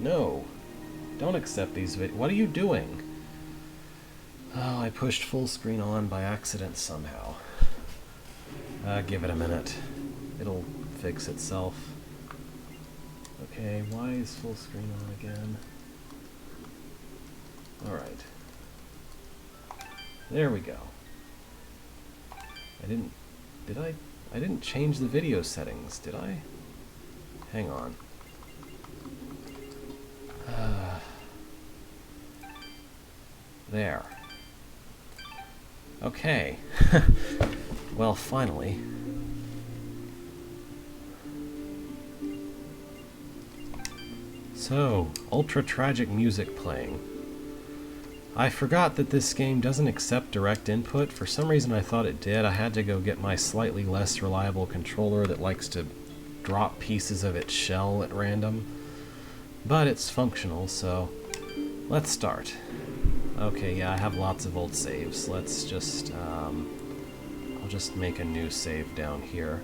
No. Don't accept these videos. What are you doing? Oh, I pushed full screen on by accident somehow. Give it a minute. It'll fix itself. Okay, why is full screen on again? Alright. There we go. I didn't change the video settings, did I? Hang on. There. Okay. Well, finally. So, ultra-tragic music playing. I forgot that this game doesn't accept direct input. For some reason I thought it did. I had to go get my slightly less reliable controller that likes to drop pieces of its shell at random. But it's functional, so let's start. Okay, yeah, I have lots of old saves. Let's just, I'll just make a new save down here.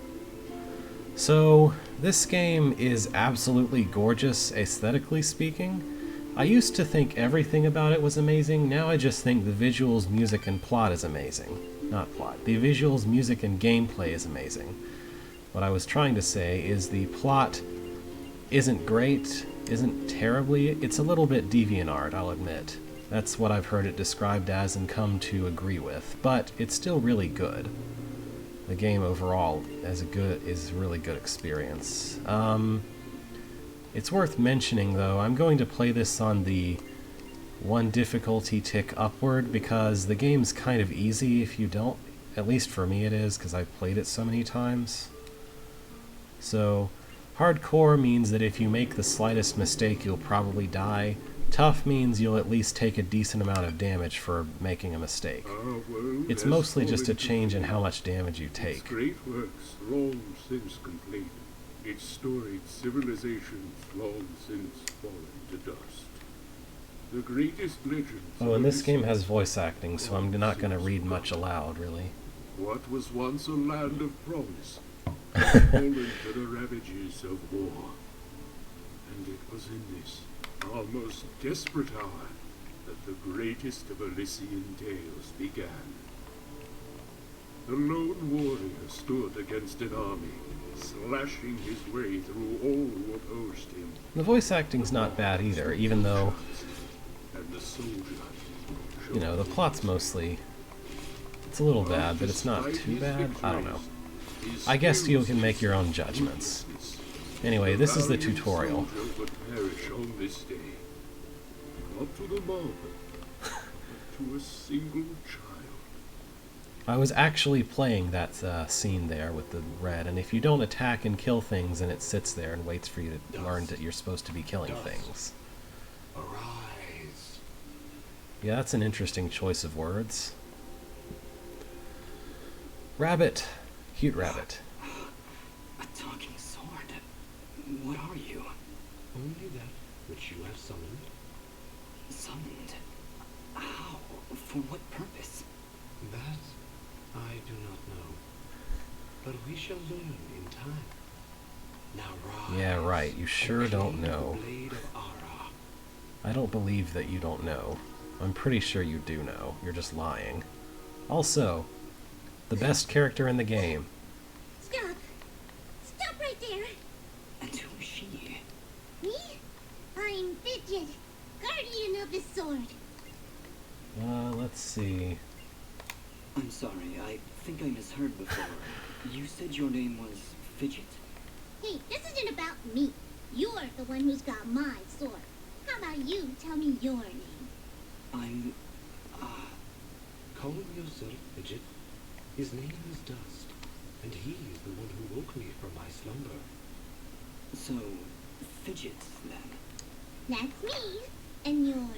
So, this game is absolutely gorgeous, aesthetically speaking. I used to think everything about it was amazing. Now I just think the visuals, music, and plot is amazing. Not plot. The visuals, music, and gameplay is amazing. What I was trying to say is the plot isn't great, isn't terribly. It's a little bit DeviantArt, I'll admit. That's what I've heard it described as and come to agree with. But it's still really good. The game overall is a really good experience. It's worth mentioning, though, I'm going to play this on the one difficulty tick upward because the game's kind of easy if you don't. At least for me it is, because I've played it so many times. So, hardcore means that if you make the slightest mistake, you'll probably die. Tough means you'll at least take a decent amount of damage for making a mistake. It's mostly just a change in how much damage you take. Its great works long since complete. Its storied civilizations long since fallen to dust. The greatest legends. Oh, and this game has voice acting, so I'm not going to read much aloud, really. What was once a land of promise, fallen to the ravages of war. And it was in this, our most desperate hour, that the greatest of Elysian tales began. The lone warrior stood against an army, slashing his way through all who opposed him. The voice acting's not bad either, even though, and the soldier, you know, the plot's mostly... It's a little bad, but it's not too bad. I don't know. I guess you can make your own judgments. Anyway, this is the tutorial. would perish on this day, not to the mob, but to a single child. I was actually playing that scene there with the red, and if you don't attack and kill things, then it sits there and waits for you to learn that you're supposed to be killing things. Arise. Yeah, that's an interesting choice of words. Rabbit. Cute rabbit. A talking sword. What are you? Only that which you have summoned. Summoned? How? For what purpose? That I do not know. But we shall learn in time. Now rise. Yeah, right. You sure don't know. Blade of Ara. I don't believe that you don't know. I'm pretty sure you do know. You're just lying. Also, the best character in the game. Stop! Stop right there! And who is she? Me? I'm Fidget, guardian of the sword. Let's see. I'm sorry, I think I misheard before. You said your name was Fidget? Hey, this isn't about me. You're the one who's got my sword. How about you tell me your name? I'm... Call yourself Fidget. His name is Dust, and he is the one who woke me from my slumber. So, Fidget, then? That's me. And you're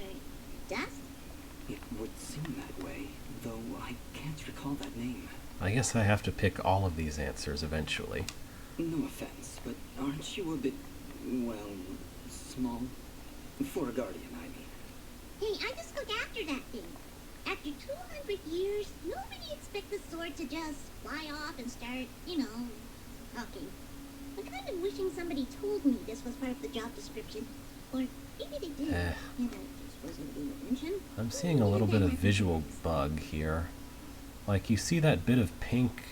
Dust? It would seem that way, though I can't recall that name. I guess I have to pick all of these answers eventually. No offense, but aren't you a bit, well, small? For a guardian, I mean. Hey, I just look after that thing. After 200 years, nobody expects the sword to just fly off and start, you know, talking. I'm kind of wishing somebody told me this was part of the job description. Or maybe they did. Eh. And I just wasn't paying attention. I'm seeing a little bit of visual bug here. Like, you see that bit of pink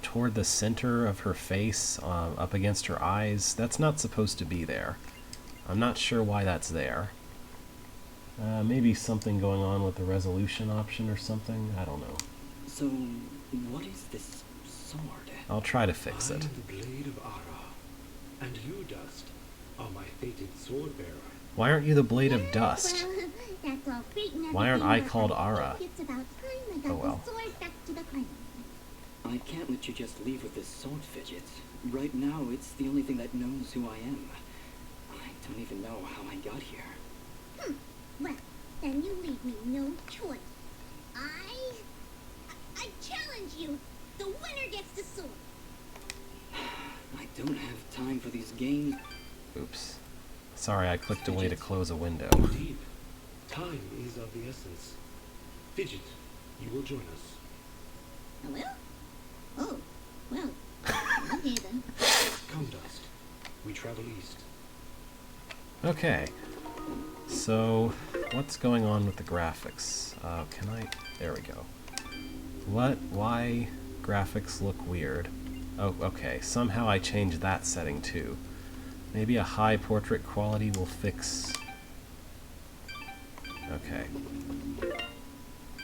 toward the center of her face, up against her eyes? That's not supposed to be there. I'm not sure why that's there. Maybe something going on with the resolution option or something? I don't know. So, what is this sword? I'll try to fix I am it. the blade of Ara, and you, Dust, are my fated sword bearer. Why aren't you the blade of dust? Well, that's all great and Why aren't I everything, called but I Ara? think it's about time I got Oh, well. the sword back to the crown. I can't let you just leave with this sword, Fidget. Right now, it's the only thing that knows who I am. I don't even know how I got here. Well, then you leave me no choice. I challenge you. The winner gets the sword. I don't have time for these games. Oops. Sorry, I clicked away to close a window. Indeed, time is of the essence. Fidget, you will join us. I will? Oh, well, okay then. Come, Dust. We travel east. Okay. So, what's going on with the graphics? Can I... There we go. Why graphics look weird? Oh, okay. Somehow I changed that setting too. Maybe a high portrait quality will fix... Okay.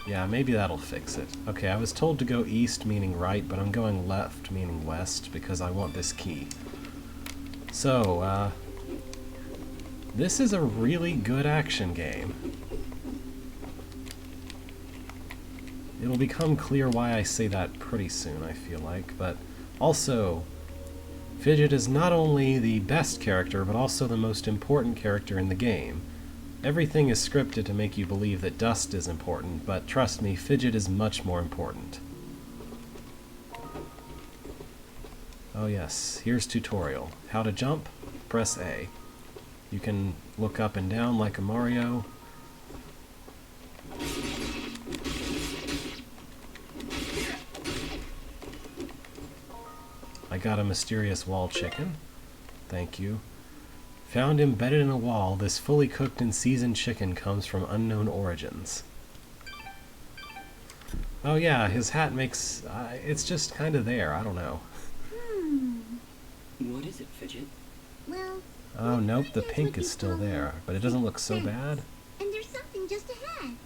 Yeah, maybe that'll fix it. Okay, I was told to go east, meaning right, but I'm going left, meaning west, because I want this key. So, this is a really good action game. It'll become clear why I say that pretty soon, I feel like, but also, Fidget is not only the best character, but also the most important character in the game. Everything is scripted to make you believe that Dust is important, but trust me, Fidget is much more important. Oh yes, here's tutorial. How to jump? Press A. You can look up and down like a Mario. I got a mysterious wall chicken. Thank you. Found embedded in a wall, this fully cooked and seasoned chicken comes from unknown origins. Oh yeah, his hat makes... it's just kind of there, I don't know. What is it, Fidget? Well... Oh what nope, kind the is pink what is you still call there, but it doesn't look so sense? bad. And there's something just ahead.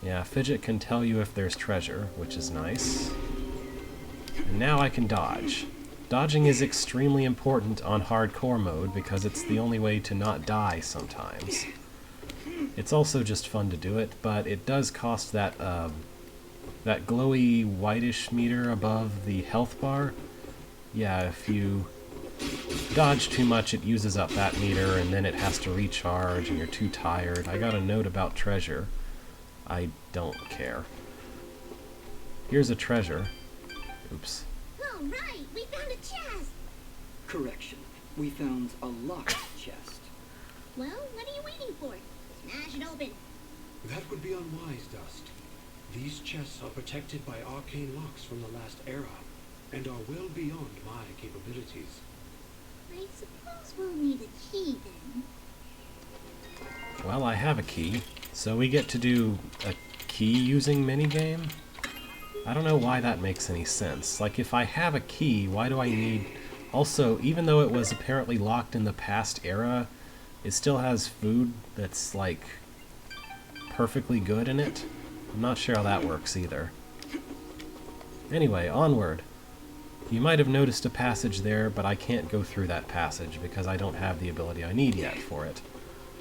Yeah, Fidget can tell you if there's treasure, which is nice. And now I can dodge. Dodging is extremely important on hardcore mode because it's the only way to not die sometimes. It's also just fun to do it, but it does cost that that glowy whitish meter above the health bar. Yeah, if you dodge too much, it uses up that meter, and then it has to recharge, and you're too tired. I got a note about treasure. I don't care. Here's a treasure. Oops. All right, we found a chest. Correction. We found a locked chest. Well, what are you waiting for? Smash it open. That would be unwise, Dust. These chests are protected by arcane locks from the last era, and are well beyond my capabilities. I suppose we'll need a key then. Well, I have a key, so we get to do a key-using minigame? I don't know why that makes any sense. Like, if I have a key, why do I need... Also, even though it was apparently locked in the past era, it still has food that's, like, perfectly good in it. I'm not sure how that works either. Anyway, onward. You might have noticed a passage there, but I can't go through that passage because I don't have the ability I need yet for it.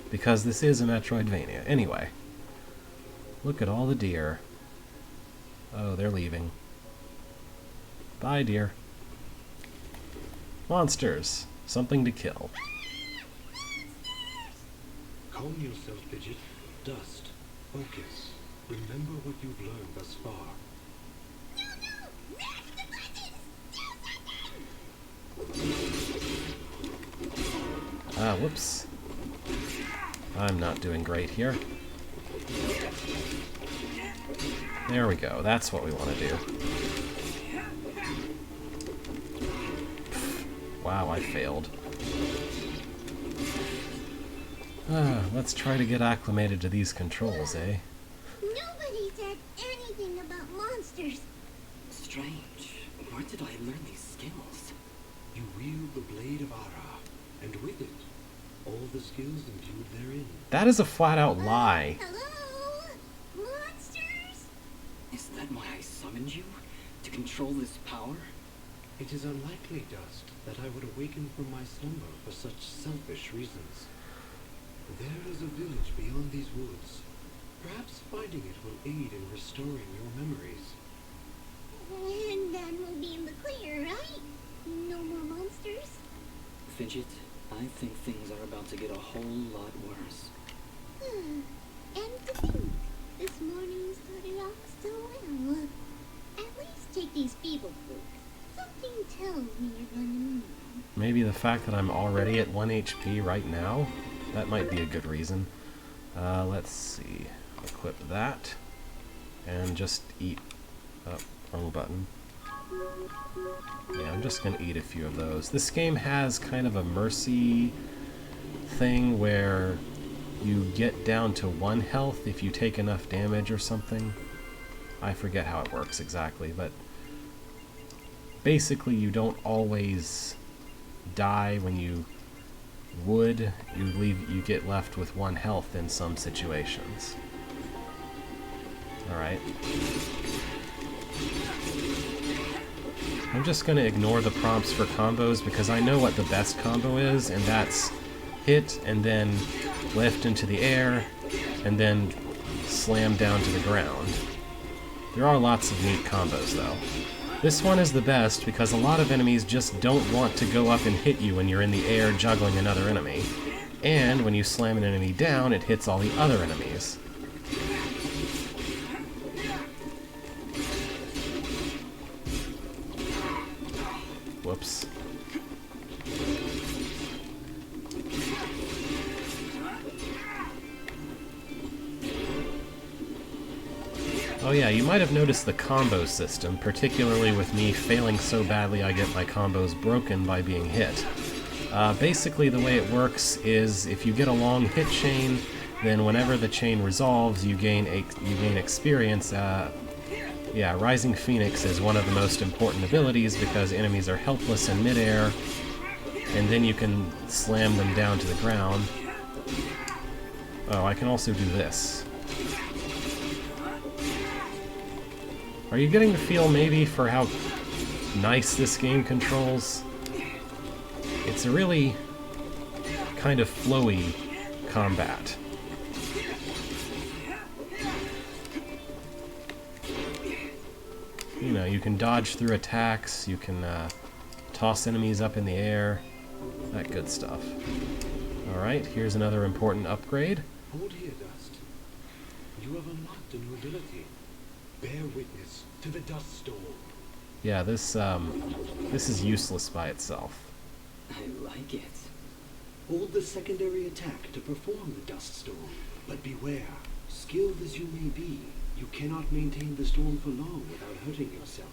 Because this is a Metroidvania. Anyway. Look at all the deer. Oh, they're leaving. Bye, dear. Monsters. Something to kill. Calm yourself, Fidget. Dust. Focus. Remember what you've learned thus far. No, no! Mash the buttons! Do something! Whoops. I'm not doing great here. There we go. That's what we want to do. Wow, I failed. Let's try to get acclimated to these controls, eh? Nobody said anything about monsters. Strange. Where did I learn these skills? You wield the Blade of Ara, and with it, all the skills imbued therein. That is a flat-out lie. Hello? Monsters? Is that why I summoned you? To control this power? It is unlikely, Dust, that I would awaken from my slumber for such selfish reasons. There is a village beyond these woods. Perhaps finding it will aid in restoring your memories. And then we'll be in the clear, right? No more monsters? Fidget, I think things are about to get a whole lot worse. And to think, this morning started off so well. At least take these feeble folk. Something tells me you're gonna need them. Maybe the fact that I'm already at 1 HP right now? That might be a good reason. Let's see. Equip that. And just eat... Oh, wrong button. Yeah, I'm just gonna eat a few of those. This game has kind of a mercy thing where you get down to 1 health if you take enough damage or something. I forget how it works exactly, but basically you don't always die when you would. You get left with 1 health in some situations. Alright. I'm just going to ignore the prompts for combos because I know what the best combo is, and that's hit and then lift into the air and then slam down to the ground. There are lots of neat combos though. This one is the best because a lot of enemies just don't want to go up and hit you when you're in the air juggling another enemy. And when you slam an enemy down, it hits all the other enemies. Whoops. Oh yeah, you might have noticed the combo system, particularly with me failing so badly I get my combos broken by being hit. Basically the way it works is if you get a long hit chain, then whenever the chain resolves, you gain experience. Yeah, Rising Phoenix is one of the most important abilities because enemies are helpless in midair, and then you can slam them down to the ground. Oh, I can also do this. Are you getting the feel maybe for how nice this game controls? It's a really kind of flowy combat. You know, you can dodge through attacks, you can toss enemies up in the air, that good stuff. Alright, here's another important upgrade. Hold here, Dust. You have unlocked a new ability. Bear witness to the dust storm. Yeah, this is useless by itself. I like it. Hold the secondary attack to perform the dust storm. But beware, skilled as you may be, you cannot maintain the storm for long without hurting yourself.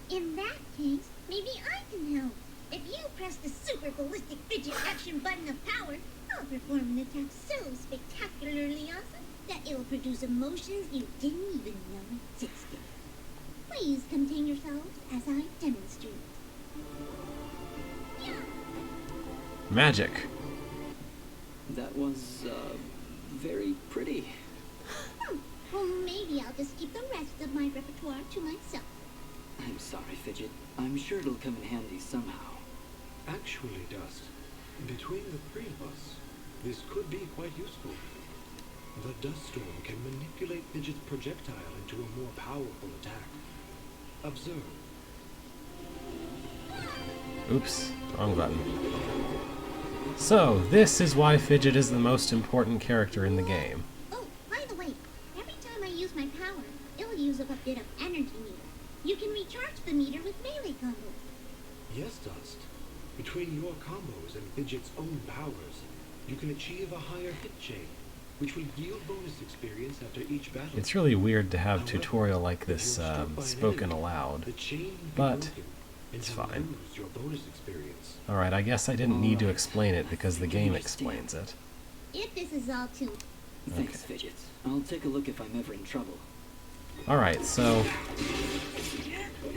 In that case, maybe I can help. If you press the super ballistic fidget action button of power, I'll perform an attack so spectacularly awesome that it'll produce emotions you didn't even know existed. Please contain yourselves as I demonstrate. Yeah. Magic. That was, very pretty. Well, maybe I'll just keep the rest of my repertoire to myself. I'm sorry, Fidget. I'm sure it'll come in handy somehow. Actually, Dust, between the 3 of us, this could be quite useful. The dust storm can manipulate Fidget's projectile into a more powerful attack. Observe. Oops, wrong button. So, this is why Fidget is the most important character in the game. Oh, by the way, every time I use my power, it'll use up a bit of energy meter. You can recharge the meter with melee combos. Yes, Dust. Between your combos and Fidget's own powers, you can achieve a higher hit chain, which will yield bonus experience after each battle. It's really weird to have However, tutorial like if this you're struck by an spoken enemy, aloud, the chain will be but broken, It's and you'll fine. lose your bonus experience. Alright, I guess I didn't need to explain it because the game explains it. If this is all too... Thanks, Fidgets. I'll take a look if I'm ever in trouble. Alright, so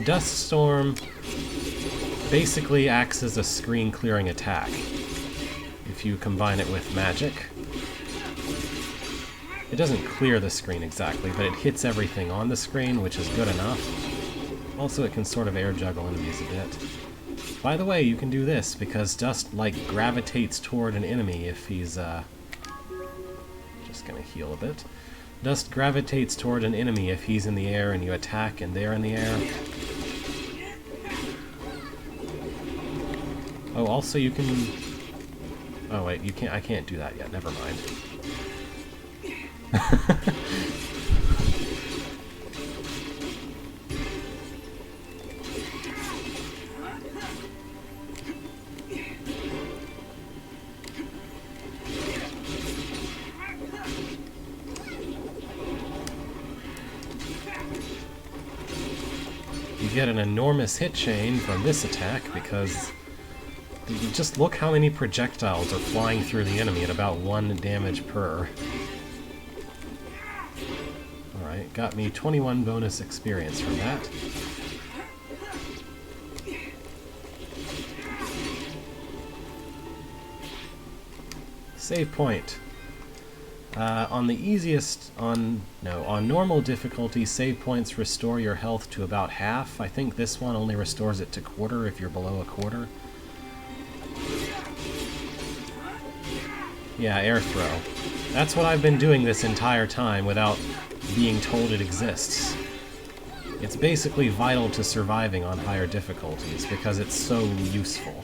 Dust Storm basically acts as a screen clearing attack if you combine it with magic. It doesn't clear the screen exactly, but it hits everything on the screen, which is good enough. Also, it can sort of air juggle enemies a bit. By the way, you can do this because Dust, like, gravitates toward an enemy if he's, just gonna heal a bit. Dust gravitates toward an enemy if he's in the air and you attack and they're in the air. Oh, also you can... Oh wait, you can't. I can't do that yet. Never mind. You get an enormous hit chain from this attack because just look how many projectiles are flying through the enemy at about 1 damage per. Alright, got me 21 bonus experience from that. Save point. On the easiest, on normal difficulty, save points restore your health to about half. I think this one only restores it to quarter if you're below a quarter. Yeah, air throw. That's what I've been doing this entire time without being told it exists. It's basically vital to surviving on higher difficulties because it's so useful.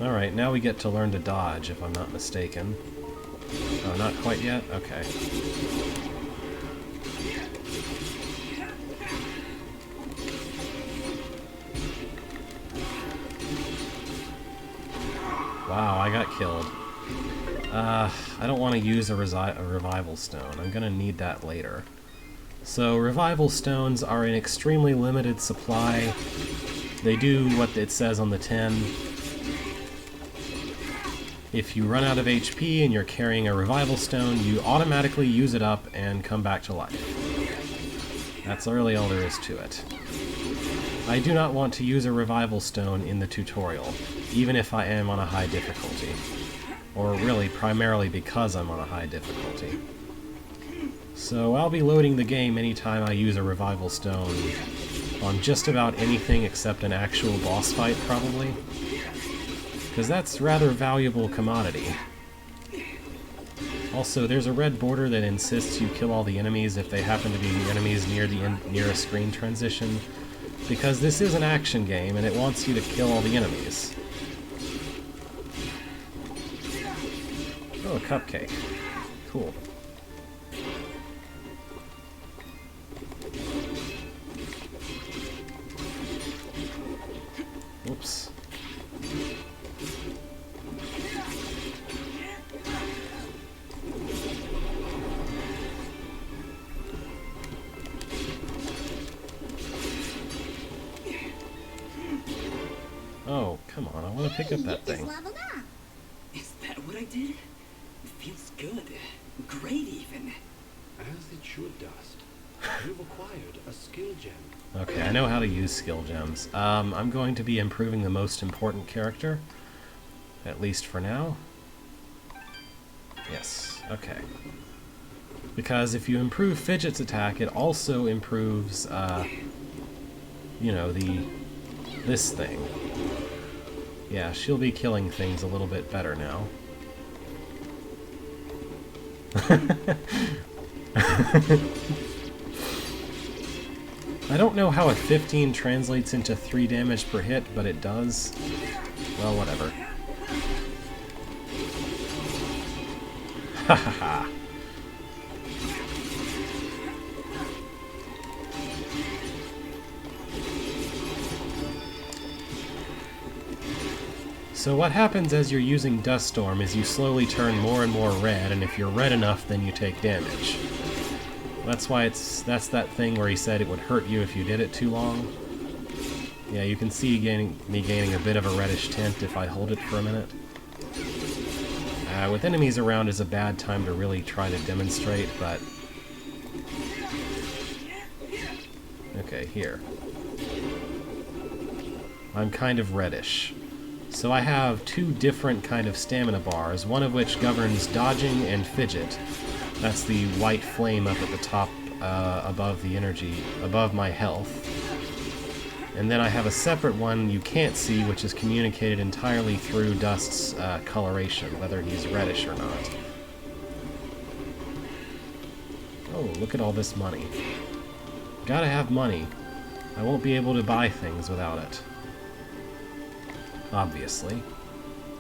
Alright, now we get to learn to dodge, if I'm not mistaken. Oh, not quite yet? Okay. Wow, I got killed. I don't want to use a revival stone. I'm gonna need that later. So, revival stones are an extremely limited supply. They do what it says on the tin. If you run out of HP and you're carrying a revival stone, you automatically use it up and come back to life. That's really all there is to it. I do not want to use a revival stone in the tutorial, even if I am on a high difficulty. Or really, primarily because I'm on a high difficulty. So I'll be loading the game anytime I use a revival stone on just about anything except an actual boss fight, probably. Because that's rather valuable commodity. Also, there's a red border that insists you kill all the enemies if they happen to be enemies near a screen transition, because this is an action game and it wants you to kill all the enemies. Oh, a cupcake. Cool. Oops. Oh, come on, I want to pick up that thing. Leveled up. Is that what I did? It feels good. Great, even. As it should, Dust. You've acquired a skill gem. Okay, I know how to use skill gems. I'm going to be improving the most important character, at least for now. Yes, okay. Because if you improve Fidget's attack, it also improves, you know, this thing. Yeah, she'll be killing things a little bit better now. I don't know how a 15 translates into 3 damage per hit, but it does. Well, whatever. Ha ha ha. So what happens as you're using Dust Storm is you slowly turn more and more red, and if you're red enough, then you take damage. That's why that's that thing where he said it would hurt you if you did it too long. Yeah, you can see me gaining a bit of a reddish tint if I hold it for a minute. With enemies around is a bad time to really try to demonstrate, but... Okay, here. I'm kind of reddish. So I have two different kind of stamina bars, one of which governs dodging and fidget. That's the white flame up at the top above the energy, above my health. And then I have a separate one you can't see, which is communicated entirely through Dust's coloration, whether he's reddish or not. Oh, look at all this money. Gotta have money. I won't be able to buy things without it. Obviously.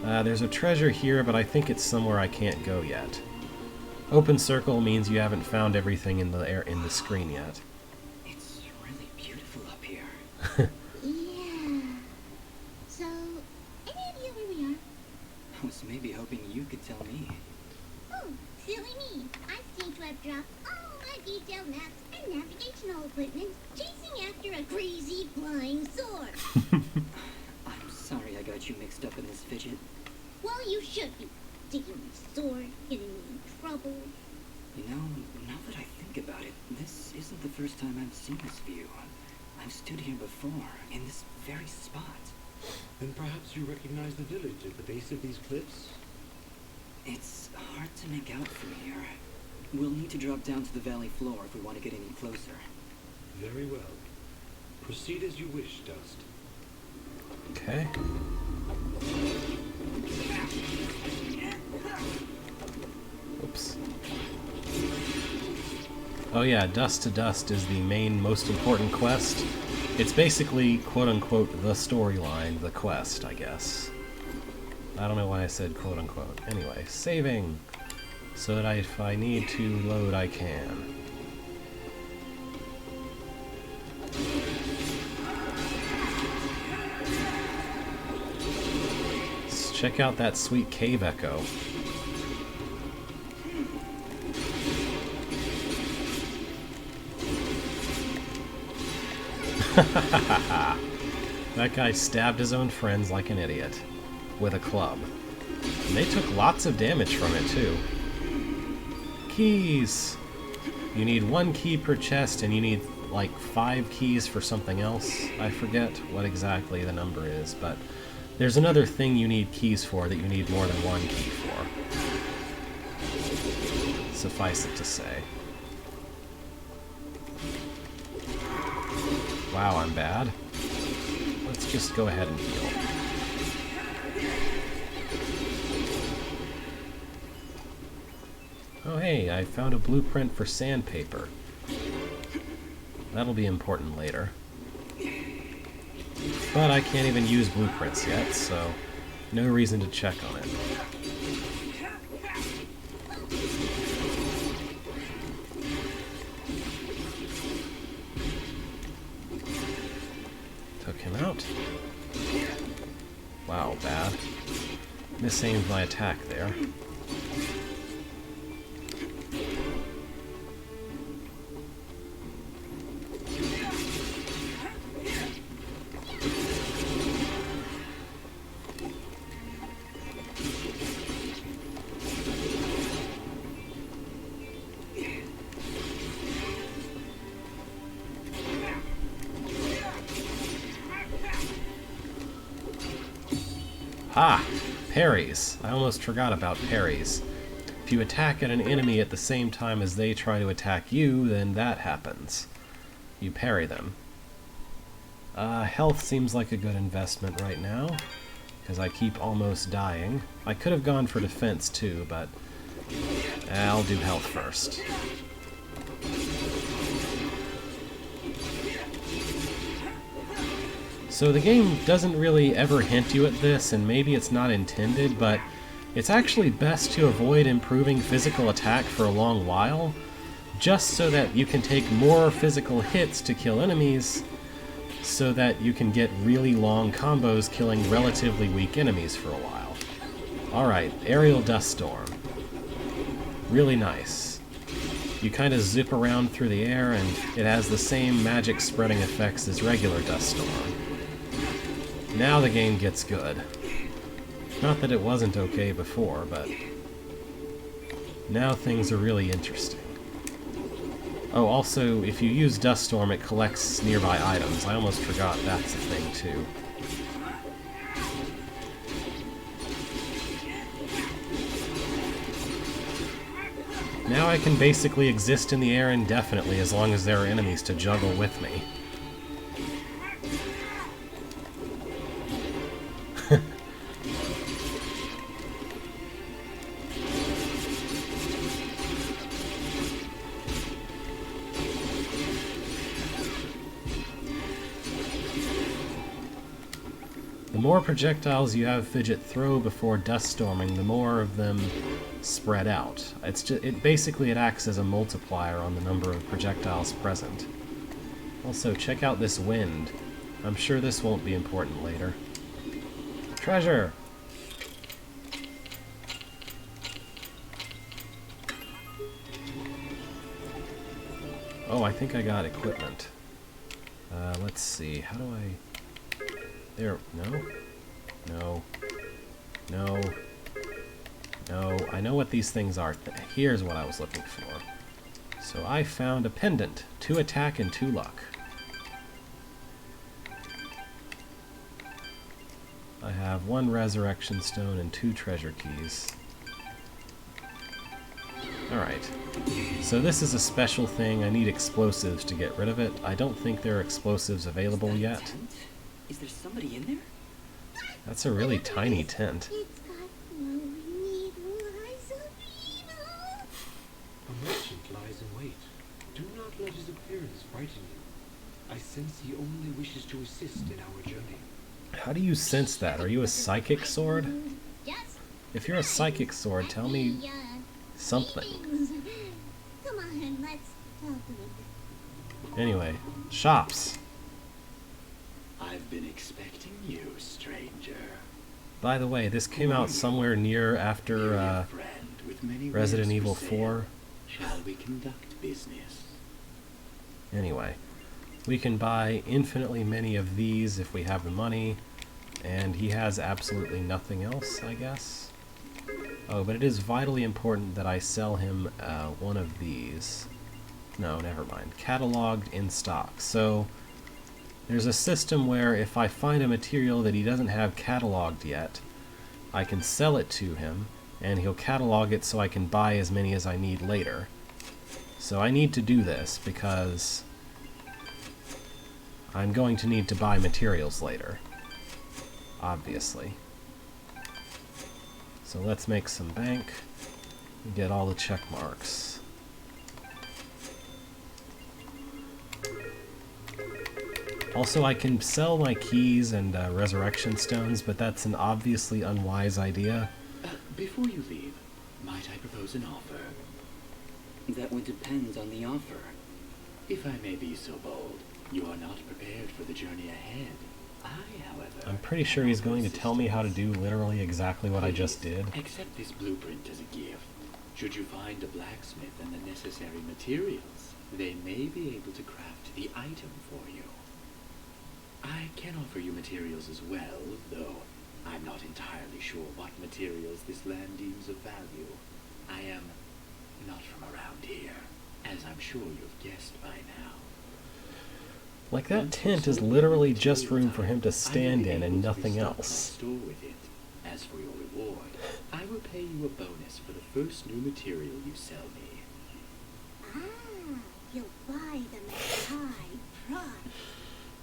There's a treasure here, but I think it's somewhere I can't go yet. Open circle means you haven't found everything in the screen yet. It's really beautiful up here. Yeah. So, any idea where we are? I was maybe hoping you could tell me. Oh, silly me. I seem to have dropped all my detailed maps and navigational equipment chasing after a crazy flying sword. I'm sorry I got you mixed up in this fidget. Well, you should be. Taking my sword, getting me in trouble. You know, now that I think about it, this isn't the first time I've seen this view. I've stood here before, in this very spot. Then perhaps you recognize the village at the base of these cliffs? It's hard to make out from here. We'll need to drop down to the valley floor if we want to get any closer. Very well. Proceed as you wish, Dust. Okay. Oops. Oh yeah, Dust to Dust is the main, most important quest. It's basically, quote-unquote, the storyline, the quest, I guess. I don't know why I said quote-unquote. Anyway, saving! So that if I need to load, I can. Let's check out that sweet cave echo. That guy stabbed his own friends like an idiot. With a club. And they took lots of damage from it, too. Keys! You need 1 key per chest, and you need, like, 5 keys for something else. I forget what exactly the number is, but there's another thing you need keys for that you need more than 1 key for. Suffice it to say. Wow, I'm bad. Let's just go ahead and heal. Oh hey, I found a blueprint for sandpaper. That'll be important later. But I can't even use blueprints yet, so no reason to check on it. Took him out. Wow, bad. Misaimed my attack there. Ah! Parries. I almost forgot about parries. If you attack at an enemy at the same time as they try to attack you, then that happens. You parry them. Health seems like a good investment right now, because I keep almost dying. I could have gone for defense too, but I'll do health first. So the game doesn't really ever hint you at this, and maybe it's not intended, but it's actually best to avoid improving physical attack for a long while, just so that you can take more physical hits to kill enemies, so that you can get really long combos killing relatively weak enemies for a while. Alright, Aerial Dust Storm. Really nice. You kind of zip around through the air, and it has the same magic spreading effects as regular Dust Storm. Now the game gets good. Not that it wasn't okay before, but now things are really interesting. Oh, also, if you use Dust Storm, it collects nearby items. I almost forgot that's a thing, too. Now I can basically exist in the air indefinitely as long as there are enemies to juggle with me. The more projectiles you have Fidget throw before dust storming, the more of them spread out. Basically it acts as a multiplier on the number of projectiles present. Also, check out this wind. I'm sure this won't be important later. Treasure! Oh, I think I got equipment. Let's see, how do I... There, no? No. No. No, I know what these things are. Here's what I was looking for. So I found a pendant. 2 attack and 2 luck. I have 1 resurrection stone and 2 treasure keys. Alright. So this is a special thing. I need explosives to get rid of it. I don't think there are explosives available yet. Is there somebody in there? That's a really tiny tent. It's got glowing evil eyes of evil. A merchant lies in wait. Do not let his appearance frighten you. I sense he only wishes to assist in our journey. How do you sense that? Are you a psychic sword? Just If you're a psychic sword, tell me something. things. Come on, let's talk a bit. Anyway, shops. I've been expecting you, stranger. By the way, this came out somewhere near after Friend with many Resident wares Evil for 4. sale. Shall we conduct business? Anyway, we can buy infinitely many of these if we have the money, and he has absolutely nothing else, I guess. Oh, but it is vitally important that I sell him one of these. No, never mind. Cataloged in stock. So, there's a system where if I find a material that he doesn't have cataloged yet, I can sell it to him, and he'll catalog it so I can buy as many as I need later. So I need to do this, because I'm going to need to buy materials later. Obviously. So let's make some bank and get all the check marks. Also, I can sell my keys and resurrection stones, but that's an obviously unwise idea. Before you leave, might I propose an offer? That would depend on the offer. If I may be so bold, you are not prepared for the journey ahead. I, however... I'm pretty sure he's going to tell me how to do literally exactly what I just did. Accept this blueprint as a gift. Should you find a blacksmith and the necessary materials, they may be able to craft the item for you. I can offer you materials as well, though I'm not entirely sure what materials this land deems of value. I am not from around here, as I'm sure you've guessed by now. Like, that tent is literally just room for him to stand in and nothing else. Store with it. As for your reward, I will pay you a bonus for the first new material you sell me. Ah, you'll buy them at high price.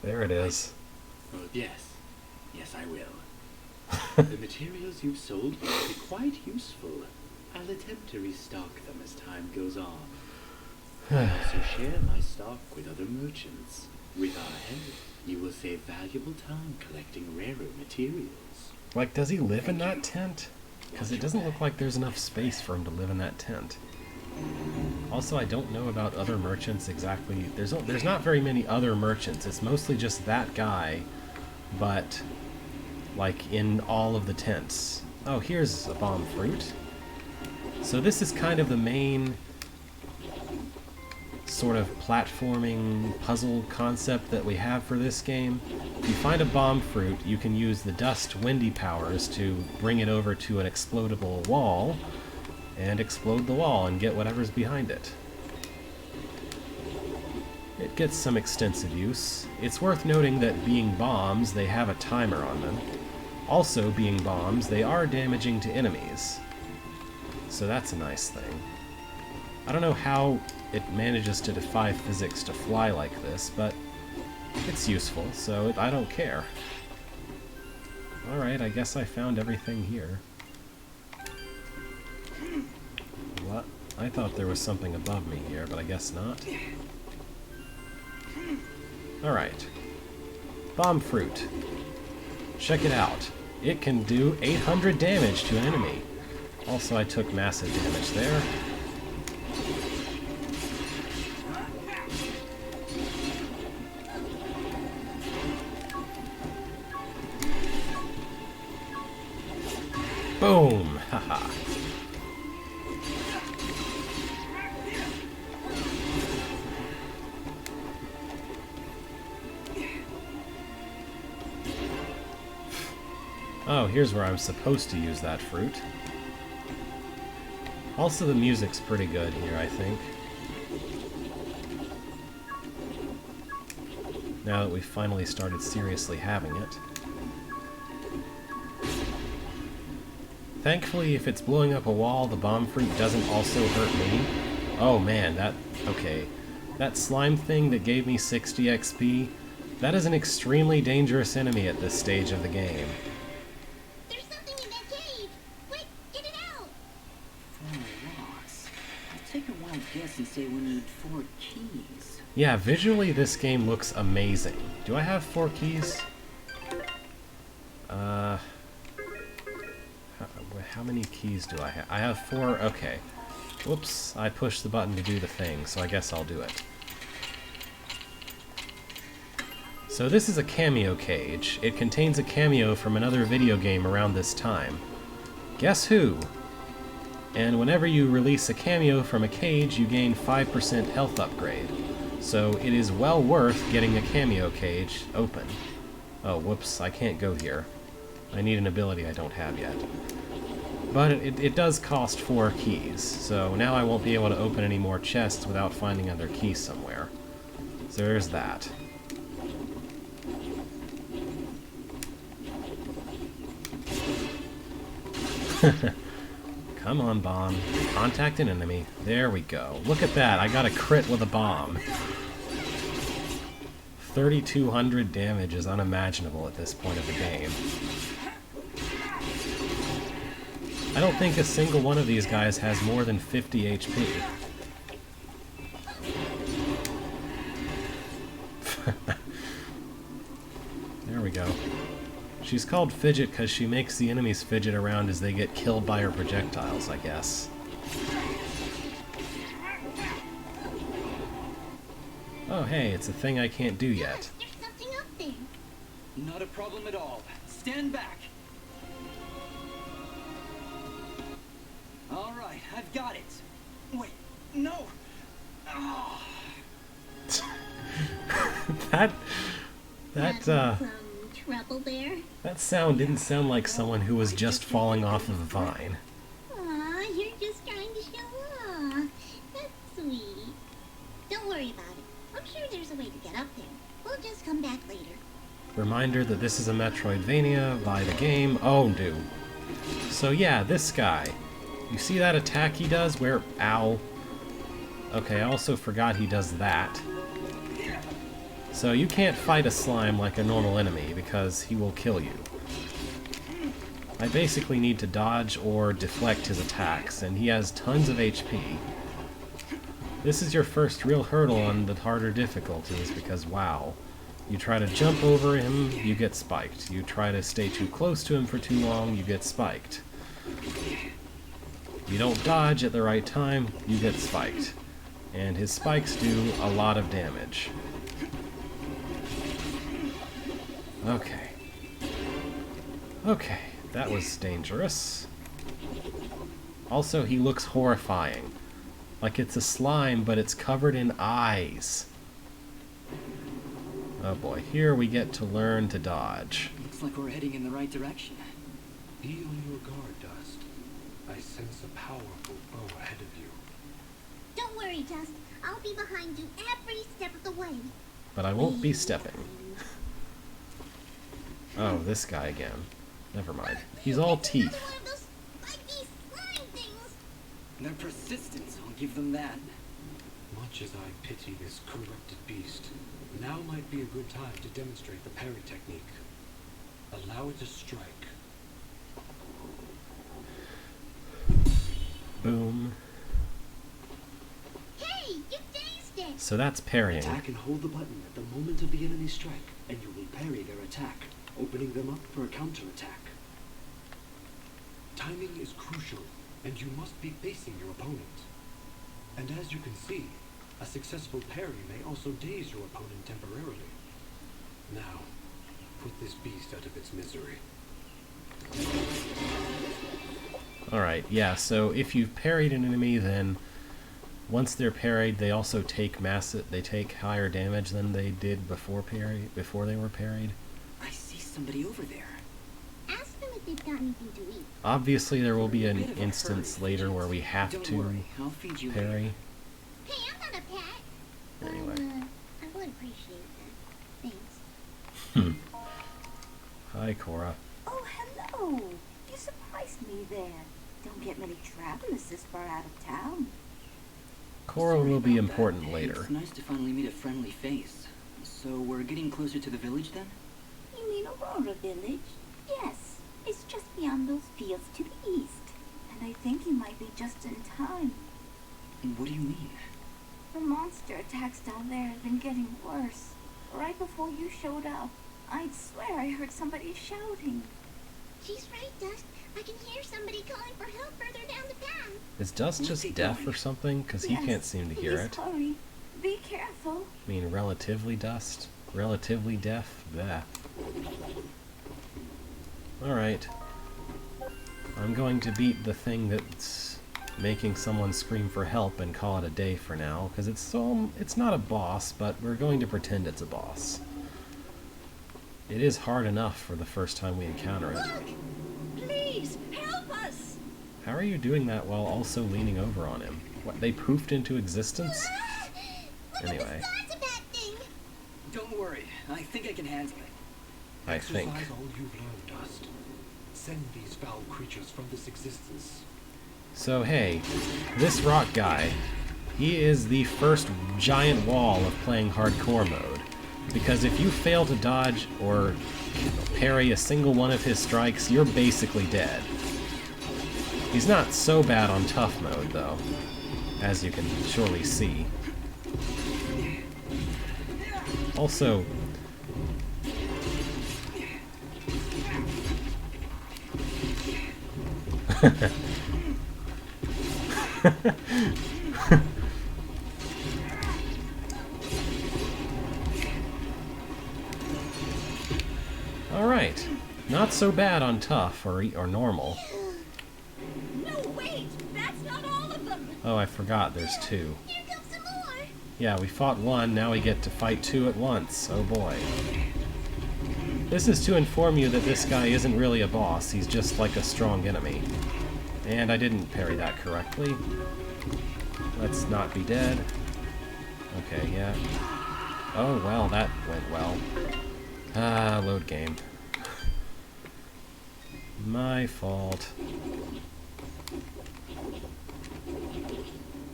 There it is. Oh, yes. Yes, I will. The materials you've sold will be quite useful. I'll attempt to restock them as time goes on. I also share my stock with other merchants. With our help, you will save valuable time collecting rarer materials. Like, does he live in that tent? Because it doesn't look like there's enough space for him to live in that tent. Also, I don't know about other merchants exactly. There's not very many other merchants. It's mostly just that guy, but like in all of the tents. Oh, here's a bomb fruit. So this is kind of the main sort of platforming puzzle concept that we have for this game. If you find a bomb fruit, you can use the dust windy powers to bring it over to an explodable wall and explode the wall and get whatever's behind it. It gets some extensive use. It's worth noting that being bombs, they have a timer on them. Also, being bombs, they are damaging to enemies. So that's a nice thing. I don't know how it manages to defy physics to fly like this, but it's useful, so I don't care. Alright, I guess I found everything here. What? I thought there was something above me here, but I guess not. Alright. Bomb fruit. Check it out. It can do 800 damage to an enemy. Also, I took massive damage there. Boom! Haha. Oh, here's where I was supposed to use that fruit. Also, the music's pretty good here, I think. Now that we've finally started seriously having it. Thankfully, if it's blowing up a wall, the bomb fruit doesn't also hurt me. Oh man, okay. That slime thing that gave me 60 XP, that is an extremely dangerous enemy at this stage of the game. There's something in that cave! Quick, get it out! 4 rocks. I'll take a wild guess and say we need 4 keys. Yeah, visually this game looks amazing. Do I have 4 keys? How many keys do I have? I have 4, okay. Whoops, I pushed the button to do the thing, so I guess I'll do it. So this is a cameo cage. It contains a cameo from another video game around this time. Guess who? And whenever you release a cameo from a cage, you gain 5% health upgrade. So it is well worth getting a cameo cage open. Oh, whoops, I can't go here. I need an ability I don't have yet. But it does cost 4 keys, so now I won't be able to open any more chests without finding other keys somewhere. So there's that. Come on, bomb. Contact an enemy. There we go. Look at that, I got a crit with a bomb. 3,200 damage is unimaginable at this point of the game. I don't think a single one of these guys has more than 50 HP. There we go. She's called Fidget because she makes the enemies fidget around as they get killed by her projectiles, I guess. Oh hey, it's a thing I can't do yet. There's something up there. Not a problem at all. Stand back. All right, I've got it. Wait, no. Oh. Having some trouble there? That sound didn't sound like someone who was just falling off of a vine. Aw, you're just trying to show off. That's sweet. Don't worry about it. I'm sure there's a way to get up there. We'll just come back later. Reminder that this is a Metroidvania by the game. Oh, no. So yeah, this guy. You see that attack he does where... Ow. Okay, I also forgot he does that. So you can't fight a slime like a normal enemy because he will kill you. I basically need to dodge or deflect his attacks, and he has tons of HP. This is your first real hurdle on the harder difficulties because, wow. You try to jump over him, you get spiked. You try to stay too close to him for too long, you get spiked. You don't dodge at the right time, you get spiked. And his spikes do a lot of damage. Okay. Okay, that was dangerous. Also, he looks horrifying. Like it's a slime, but it's covered in eyes. Oh boy, here we get to learn to dodge. Looks like we're heading in the right direction. Be on your guard, Dust. I sense a powerful foe ahead of you. Don't worry, Dust. I'll be behind you every step of the way. But I won't be stepping. Oh, this guy again. Never mind. He's all It's another teeth. one of those spiky slime things. Their persistence, I'll give them that. Much as I pity this corrupted beast, now might be a good time to demonstrate the parry technique. Allow it to strike. Boom. Hey, you dazed it. So that's parrying. Attack and hold the button at the moment of the enemy's strike, and you will parry their attack, opening them up for a counterattack. Timing is crucial, and you must be facing your opponent. And as you can see, a successful parry may also daze your opponent temporarily. Now, put this beast out of its misery. Alright, yeah, so if you've parried an enemy, then once they're parried, they also take they take higher damage than they did before they were parried. I see somebody over there. Ask them if they've got anything to eat. Obviously, there will be You're a an bit of a instance hurry, later Fidget. where we have Don't to worry, I'll feed you later. parry. Hey, I'm not a pet. Anyway. I would appreciate that. Thanks. Hi, Cora. Oh, hello. You surprised me there. Don't get many travelers this far out of town. Cora Sorry will be about that. important later. It's nice to finally meet a friendly face. So we're getting closer to the village then? You mean Aurora Village? Yes. It's just beyond those fields to the east. And I think you might be just in time. What do you mean? The monster attacks down there have been getting worse. Right before you showed up, I'd swear I heard somebody shouting. She's right, Dust. I can hear somebody calling for help further down the path. Is Dust just deaf or something? Because he Yes, can't seem to hear please it. hurry. Be careful. I mean, relatively Dust? Relatively deaf? Bleh. Alright. I'm going to beat the thing that's making someone scream for help and call it a day for now, because it's not a boss, but we're going to pretend it's a boss. It is hard enough for the first time we encounter it. Please, help us! How are you doing that while also leaning over on him? What, they poofed into existence? Look Anyway. at the size of that thing. Don't worry, I think I can handle it. I think. Exercise all you've learned, Dust. Send these foul creatures from this existence. So hey, this rock guy, he is the first giant wall of playing hardcore mode. Because if you fail to dodge or parry a single one of his strikes, you're basically dead. He's not so bad on tough mode, though, as you can surely see. Also, alright. Not so bad on tough or normal. No, wait! That's not all of them! Oh, I forgot there's two. Here comes some more. Yeah, we fought one, now we get to fight two at once. Oh boy. This is to inform you that this guy isn't really a boss, he's just like a strong enemy. And I didn't parry that correctly. Let's not be dead. Okay, yeah. Oh, well, that went well. Ah, load game. My fault.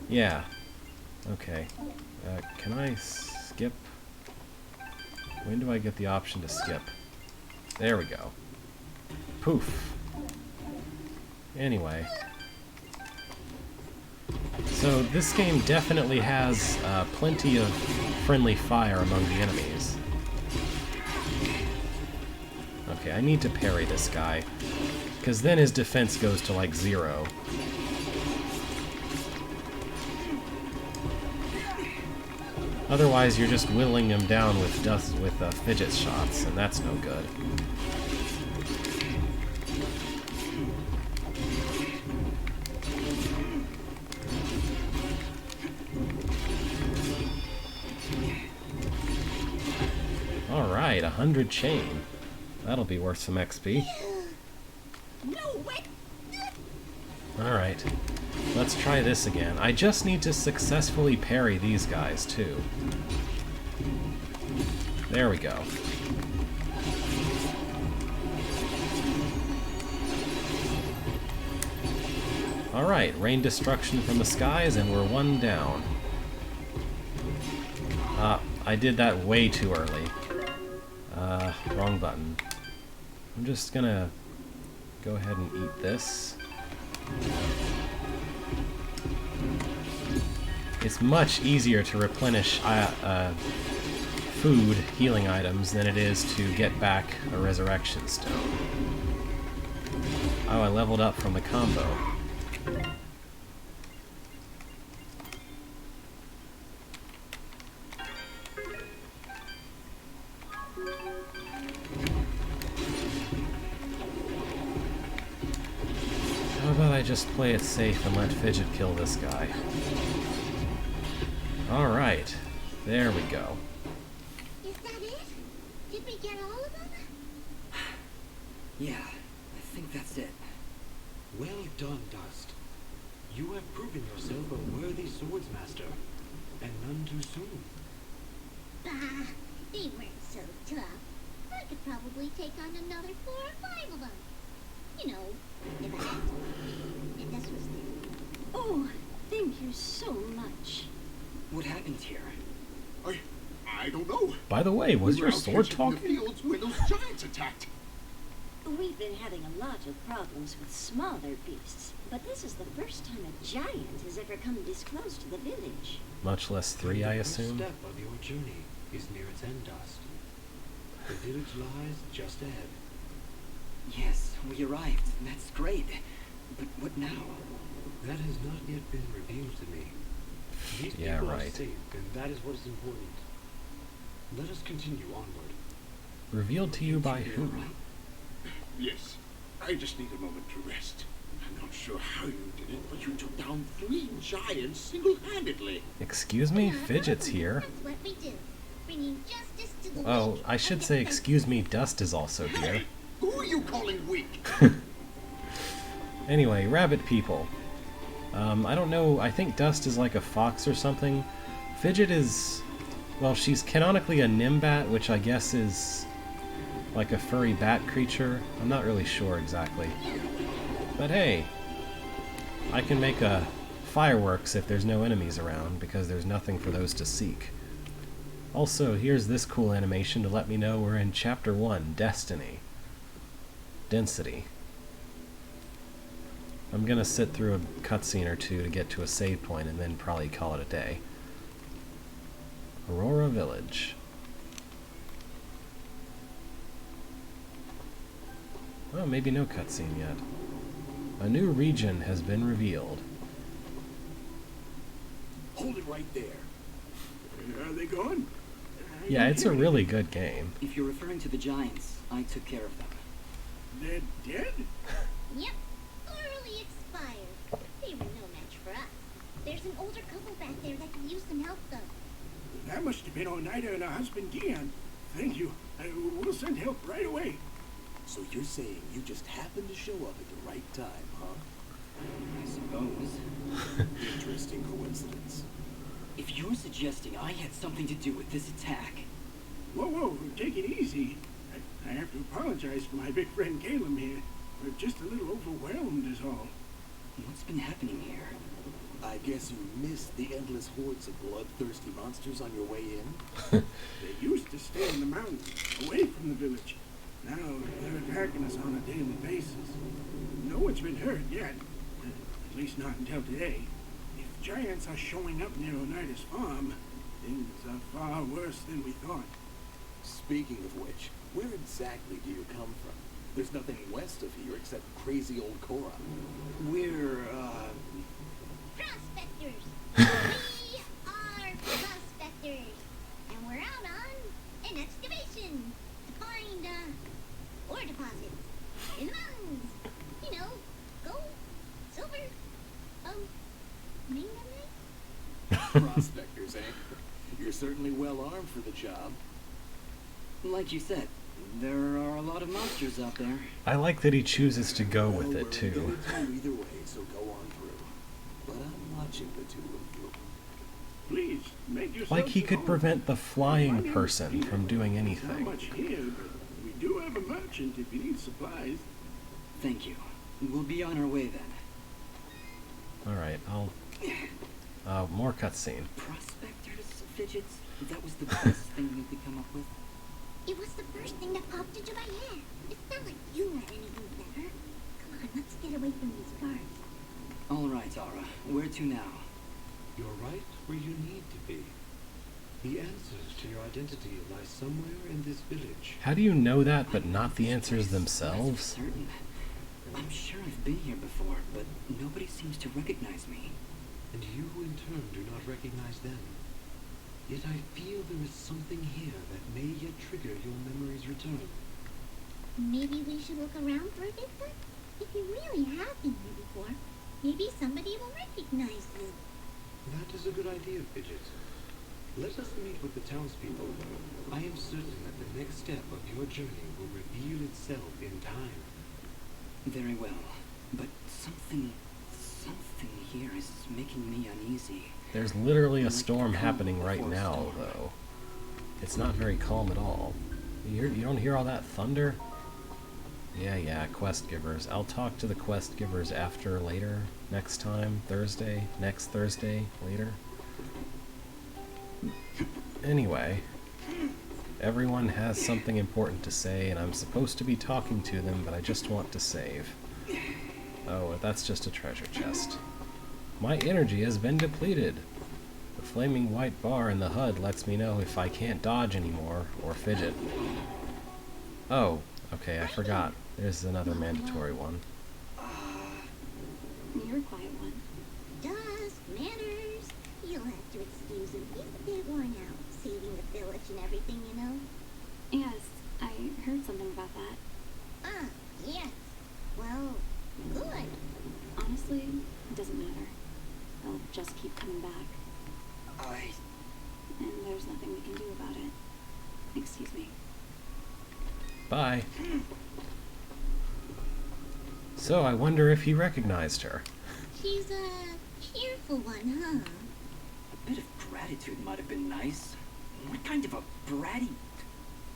Yeah. Okay. Can I skip? When do I get the option to skip? There we go. Poof. Anyway. So this game definitely has plenty of friendly fire among the enemies. Okay, I need to parry this guy, because then his defense goes to like 0. Otherwise, you're just whittling him down with fidget shots, and that's no good. Alright, 100 chain. That'll be worth some XP. No way. Alright, let's try this again. I just need to successfully parry these guys, too. There we go. Alright, rain destruction from the skies, and we're one down. I did that way too early. Wrong button. I'm just gonna go ahead and eat this. It's much easier to replenish food, healing items, than it is to get back a resurrection stone. Oh, I leveled up from the combo. How about I just play it safe and let Fidget kill this guy? Alright, there we go. Is that it? Did we get all of them? Yeah, I think that's it. Well done, Dust. You have proven yourself a worthy swordsmaster, and none too soon. Bah, they weren't so tough. I could probably take on another 4 or 5 of them. You know, if I had to. And this was there. Oh, thank you so much. What happened here? I don't know. By the way, was We your were out sword here checking talking? the fields when those giants attacked. We've been having a lot of problems with smaller beasts, but this is the first time a giant has ever come this close to the village. Much less 3, I The first assume? step of your journey is near its end, Dust. The village lies just ahead. Yes, we arrived. That's great. But what now? That has not yet been revealed to me. These Yeah, people right. are safe, and that is what is important. Let us continue onward. Revealed to you by You who? all right? Yes, I just need a moment to rest. I'm not sure how you did it, but you took down 3 giants single-handedly. Excuse me? Fidget's here. That's what we do. Bringing justice to the Oh, weak I should and say, defenseless. excuse me, Dust is also here. Hey, who are you calling weak? Anyway, rabbit people. I don't know, I think Dust is like a fox or something. Fidget is... well, she's canonically a Nimbat, which I guess is like a furry bat creature. I'm not really sure exactly. But hey, I can make a fireworks if there's no enemies around, because there's nothing for those to seek. Also, here's this cool animation to let me know we're in Chapter 1, Destiny. Density. I'm gonna sit through a cutscene or two to get to a save point and then probably call it a day. Aurora Village. Oh, maybe no cutscene yet. A new region has been revealed. Hold it right there. Are they gone? Yeah, it's a really good game. If you're referring to the giants, I took care of them. They're dead? Yep, thoroughly expired. They were no match for us. There's an older couple back there that could use some help, though. That must have been Oneida and her husband Dion. Thank you. We'll send help right away. So you're saying you just happened to show up at the right time, huh? I suppose. Interesting coincidence. If you're suggesting I had something to do with this attack, Whoa, take it easy. I have to apologize for my big friend Caleb here. We're just a little overwhelmed is all. what's been happening here? I guess you missed the endless hordes of bloodthirsty monsters on your way in? They used to stay in the mountains, away from the village. Now they're attacking us on a daily basis. No one's been hurt yet. At least not until today. If giants are showing up near Oneida's farm, things are far worse than we thought. Speaking of which, where exactly do you come from? There's nothing west of here except crazy old Cora. We're, Prospectors! We are prospectors! And we're out on an excavation to find, ore deposits in the mountains. You know, gold, silver, manganese. Prospectors, eh? You're certainly well armed for the job. Like you said, there are a lot of monsters out there. I like that he chooses to go with Well, it, we're too. gonna do either way, so go on through. But I'm watching the two of you. Please, make yourself Like he at could home. prevent the My flying name is person Peter. from doing Not anything. much here, but we do have a merchant if you need supplies. Thank you. We'll be on our way then. Alright, more cutscene. Prospectors, fidgets, that was the best thing you could come up with. It was the first thing that popped into my head. It's not like you had anything better. Come on, let's get away from these guards. All right, Ara. Where to now? You're right where you need to be. The answers to your identity lie somewhere in this village. How do you know that, but not the answers That's themselves? for certain. I'm sure I've been here before, but nobody seems to recognize me. And you, in turn, do not recognize them. Yet I feel there is something here that may yet trigger your memory's return. Maybe we should look around for a bit then? If you really have been here before, maybe somebody will recognize you. That is a good idea, Fidget. Let us meet with the townspeople. I am certain that the next step of your journey will reveal itself in time. Very well, but something here is making me uneasy. There's literally a Like storm calm happening right before now, storm. though. It's not very calm at all. You don't hear all that thunder? Yeah, quest givers. I'll talk to the quest givers after, later, next time, Thursday, next Thursday, later. Anyway, everyone has something important to say, and I'm supposed to be talking to them, but I just want to save. Oh, that's just a treasure chest. My energy has been depleted. The flaming white bar in the HUD lets me know if I can't dodge anymore, or fidget. Oh, okay, I forgot. There's another mandatory one. You're a quiet one. Does manners. You'll have to excuse him. He's a bit worn out, saving the village and everything, you know. Yes, I heard something about that. Ah, yes. Well, good. Honestly, it doesn't matter. They'll just keep coming back. And there's nothing we can do about it. Excuse me. Bye. So, I wonder if he recognized her. She's a cheerful one, huh? A bit of gratitude might have been nice. What kind of a bratty...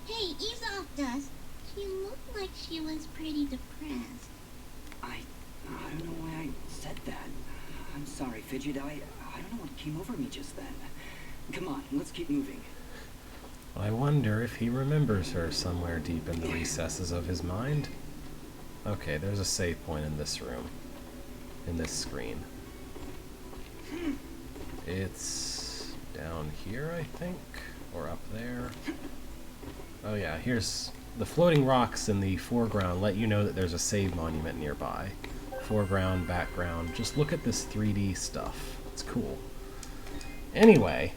Hey, ease off, Dust. She looked like she was pretty depressed. I don't know why I said that. I'm sorry, Fidget. I don't know what came over me just then. Come on, let's keep moving. I wonder if he remembers her somewhere deep in the recesses of his mind. Okay, there's a save point in this room. In this screen. It's down here, I think. Or up there. Oh yeah, here's... The floating rocks in the foreground let you know that there's a save monument nearby. Foreground, background. Just look at this 3D stuff. It's cool. Anyway,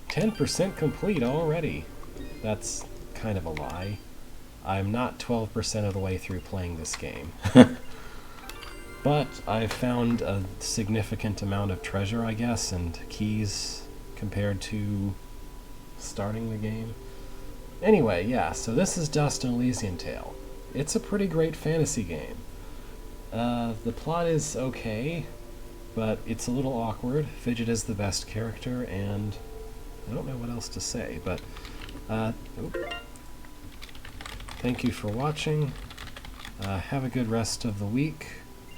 10% complete already. That's kind of a lie. I'm not 12% of the way through playing this game. But I've found a significant amount of treasure, I guess, and keys compared to starting the game. Anyway, yeah, so this is Dust and Elysian Tale. It's a pretty great fantasy game. The plot is okay, but it's a little awkward. Fidget is the best character, and I don't know what else to say, but thank you for watching. Have a good rest of the week.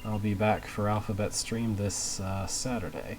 I'll be back for Alphabet Stream this Saturday.